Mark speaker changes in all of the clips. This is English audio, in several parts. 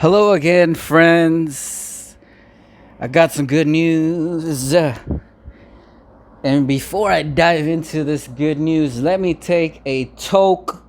Speaker 1: Hello again, friends. I got some good news. And before I dive into this good news, let me take a toke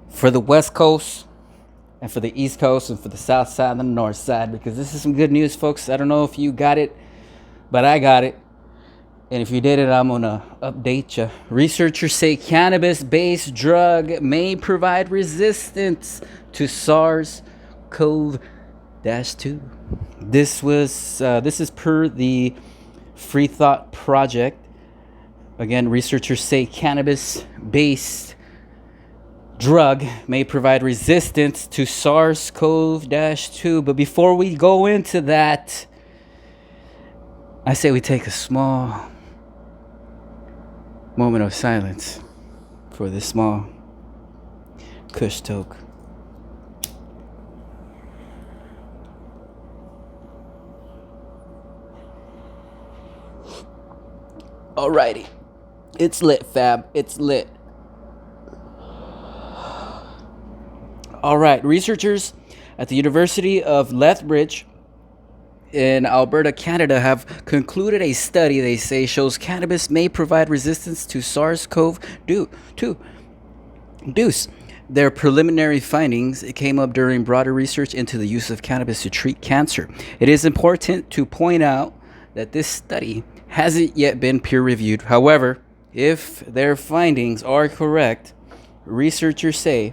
Speaker 1: for the West Coast and for the East Coast and for the South Side and the North Side, because this is some good news, folks. I don't know if you got it, but I got it. And if you did it, I'm going to update you. Researchers say cannabis-based drug may provide resistance to Sars-Cov-2. This is per the Free Thought Project. Again, researchers say cannabis-based drug may provide resistance to SARS-CoV-2. But before we go into that, I say we take a small moment of silence for this small Kush toke. Alrighty, it's lit, fam. It's lit. Alright, researchers at the University of Lethbridge in Alberta, Canada, have concluded a study they say shows cannabis may provide resistance to SARS-CoV-2. Their preliminary findings came up during broader research into the use of cannabis to treat cancer. It is important to point out that this study hasn't yet been peer-reviewed. However, if their findings are correct, researchers say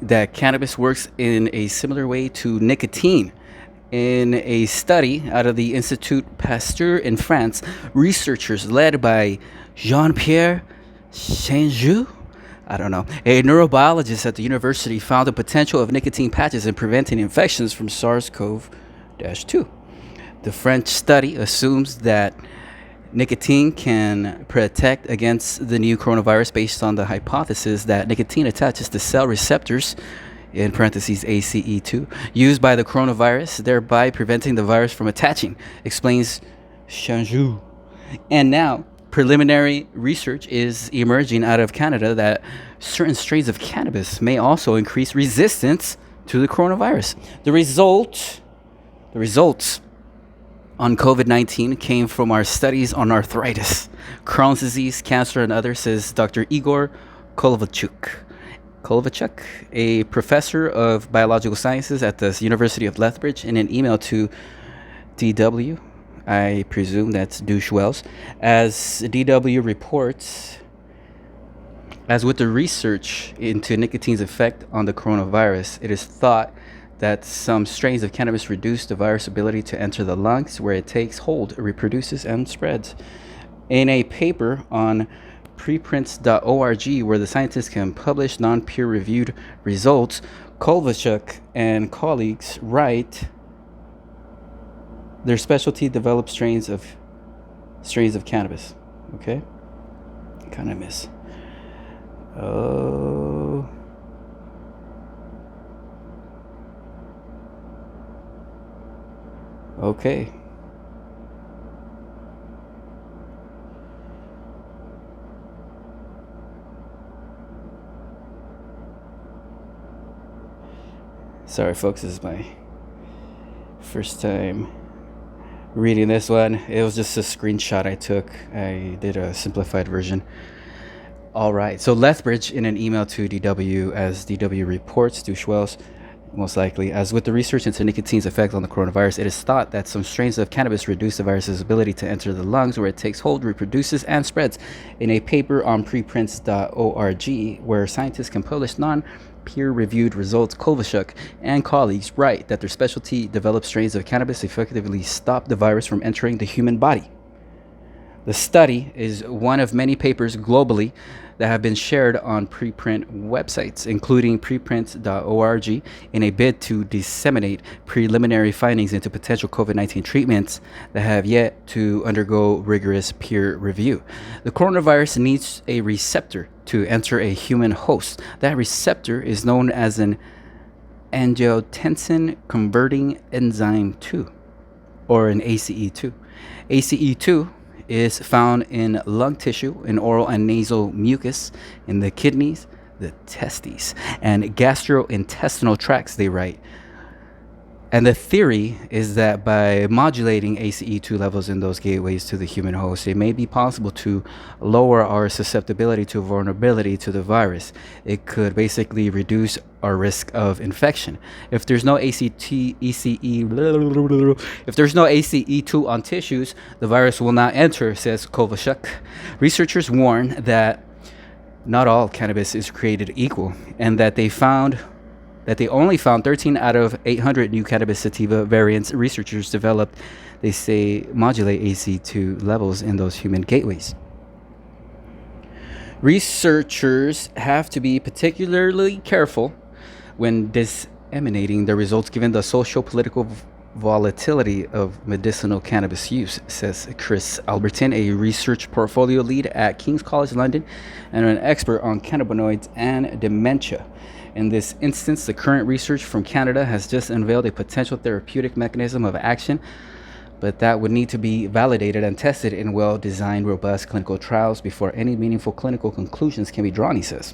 Speaker 1: that cannabis works in a similar way to nicotine. In a study out of the Institut Pasteur in France, researchers led by Jean-Pierre Changeux, a neurobiologist at the university, found the potential of nicotine patches in preventing infections from SARS-CoV-2. The French study assumes that nicotine can protect against the new coronavirus based on the hypothesis that nicotine attaches to cell receptors, in parentheses ACE2, used by the coronavirus, thereby preventing the virus from attaching, explains Changeux. And now, preliminary research is emerging out of Canada that certain strains of cannabis may also increase resistance to the coronavirus. The results on COVID-19 came from our studies on arthritis, Crohn's disease, cancer, and others, says Dr. Igor Kovalchuk, a professor of biological sciences at the University of Lethbridge, in an email to DW. I presume that's Douche Wells. As DW reports, as with the research into nicotine's effect on the coronavirus, it is thought that some strains of cannabis reduce the virus' ability to enter the lungs, where it takes hold, reproduces, and spreads. In a paper on preprints.org, where the scientists can publish non-peer-reviewed results, Kovalchuk and colleagues write their specialty developed strains of cannabis. Okay, kind of miss. Oh. Okay. Sorry, folks, this is my first time reading this one. It was just a screenshot I took. I did a simplified version. All right. So Lethbridge, in an email to DW, as DW reports, Douche Wells, most likely, as with the research into nicotine's effect on the coronavirus, it is thought that some strains of cannabis reduce the virus's ability to enter the lungs, where it takes hold, reproduces, and spreads. In a paper on preprints.org, where scientists can publish non-peer-reviewed results, Kovalchuk and colleagues write that their specialty developed strains of cannabis effectively stop the virus from entering the human body. The study is one of many papers globally that have been shared on preprint websites, including preprints.org, in a bid to disseminate preliminary findings into potential COVID-19 treatments that have yet to undergo rigorous peer review. The coronavirus needs a receptor to enter a human host. That receptor is known as an angiotensin converting enzyme 2, or an ACE2. ACE2 is found in lung tissue, in oral and nasal mucus, in the kidneys, the testes and gastrointestinal tracts, they write. And the theory is that by modulating ACE2 levels in those gateways to the human host, it may be possible to lower our susceptibility to vulnerability to the virus. It could basically reduce our risk of infection. If there's no if there's no ACE2 on tissues, the virus will not enter, says Kovacic. Researchers warn that not all cannabis is created equal, and that they only found 13 out of 800 new cannabis sativa variants researchers developed, they say, modulate AC2 levels in those human gateways. Researchers have to be particularly careful when disseminating the results given the social-political volatility of medicinal cannabis use, says Chris Alberton, a research portfolio lead at King's College London and an expert on cannabinoids and dementia. In this instance, the current research from Canada has just unveiled a potential therapeutic mechanism of action, but that would need to be validated and tested in well-designed, robust clinical trials before any meaningful clinical conclusions can be drawn, he says.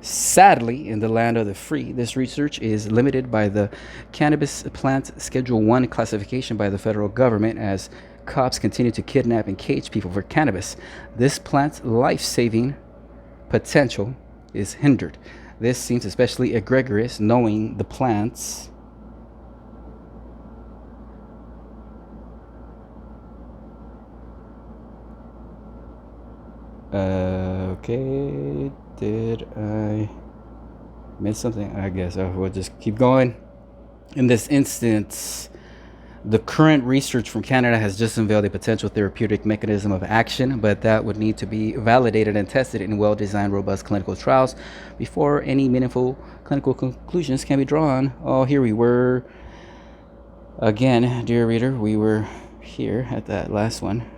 Speaker 1: Sadly, in the land of the free, this research is limited by the cannabis plant Schedule 1 classification by the federal government as cops continue to kidnap and cage people for cannabis. This plant's life-saving potential is hindered. This seems especially egregious knowing the plants okay, did I miss something? I guess we'll just keep going. In this instance, the current research from Canada has just unveiled a potential therapeutic mechanism of action, but that would need to be validated and tested in well-designed, robust clinical trials before any meaningful clinical conclusions can be drawn. Oh, here we were. Again, dear reader, we were here at that last one.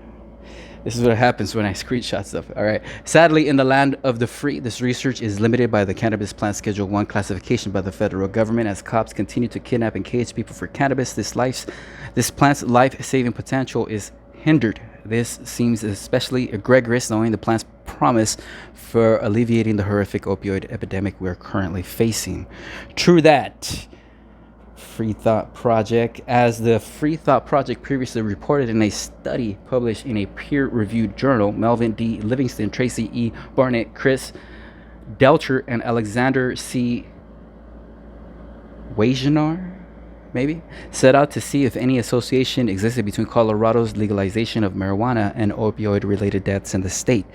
Speaker 1: This is what happens when I screenshot stuff. All right. Sadly, in the land of the free, this research is limited by the cannabis plant Schedule 1 classification by the federal government as cops continue to kidnap and cage people for cannabis. This plant's life-saving potential is hindered. This seems especially egregious knowing the plant's promise for alleviating the horrific opioid epidemic we're currently facing. True that. Free Thought Project. As the Free Thought Project previously reported in a study published in a peer-reviewed journal, Melvin D. Livingston, Tracy E. Barnett, Chris Delcher, and Alexander C. Wagenar, maybe, set out to see if any association existed between Colorado's legalization of marijuana and opioid-related deaths in the state.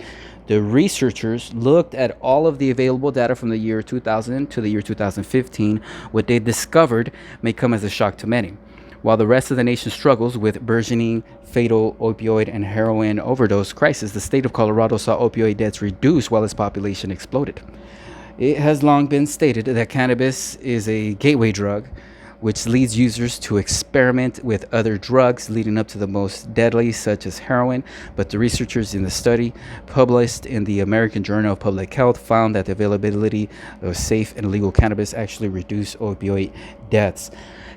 Speaker 1: The researchers looked at all of the available data from the year 2000 to the year 2015. What they discovered may come as a shock to many. While the rest of the nation struggles with burgeoning fatal opioid and heroin overdose crisis, the state of Colorado saw opioid deaths reduce while its population exploded. It has long been stated that cannabis is a gateway drug, which leads users to experiment with other drugs leading up to the most deadly, such as heroin. But the researchers in the study, published in the American Journal of Public Health, found that the availability of safe and legal cannabis actually reduced opioid deaths.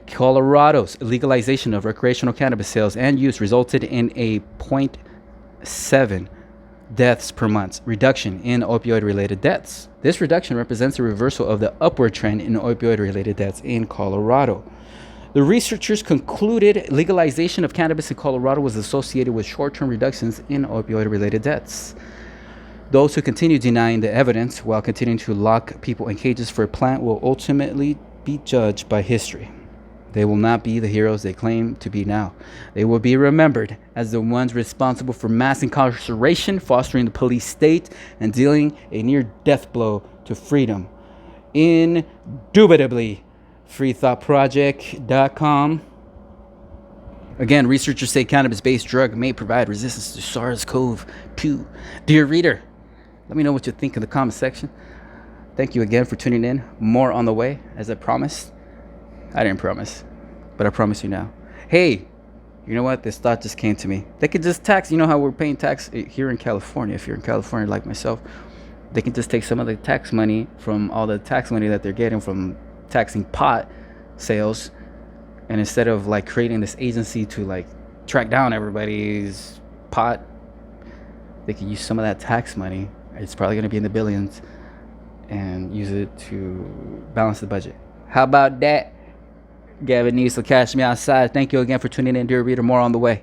Speaker 1: Colorado's legalization of recreational cannabis sales and use resulted in a 0.7 deaths per month reduction in opioid-related deaths. This reduction represents a reversal of the upward trend in opioid-related deaths in Colorado. The researchers concluded legalization of cannabis in Colorado was associated with short-term reductions in opioid-related deaths. Those who continue denying the evidence while continuing to lock people in cages for a plant will ultimately be judged by history. They will not be the heroes they claim to be now. They will be remembered as the ones responsible for mass incarceration, fostering the police state, and dealing a near-death blow to freedom. Indubitably, freethoughtproject.com. Again, researchers say cannabis-based drug may provide resistance to Sars-Cov-2. Dear reader, let me know what you think in the comment section. Thank you again for tuning in. More on the way, as I promised. I didn't promise, but I promise you now. Hey, you know what? This thought just came to me. They could just tax, you know how we're paying tax here in California. If you're in California like myself, they can just take some of the tax money from all the tax money that they're getting from taxing pot sales. And instead of like creating this agency to like track down everybody's pot, they could use some of that tax money. It's probably going to be in the billions. and use it to balance the budget. How about that? Gavin needs to catch me outside. Thank you again for tuning in, dear reader. More on the way.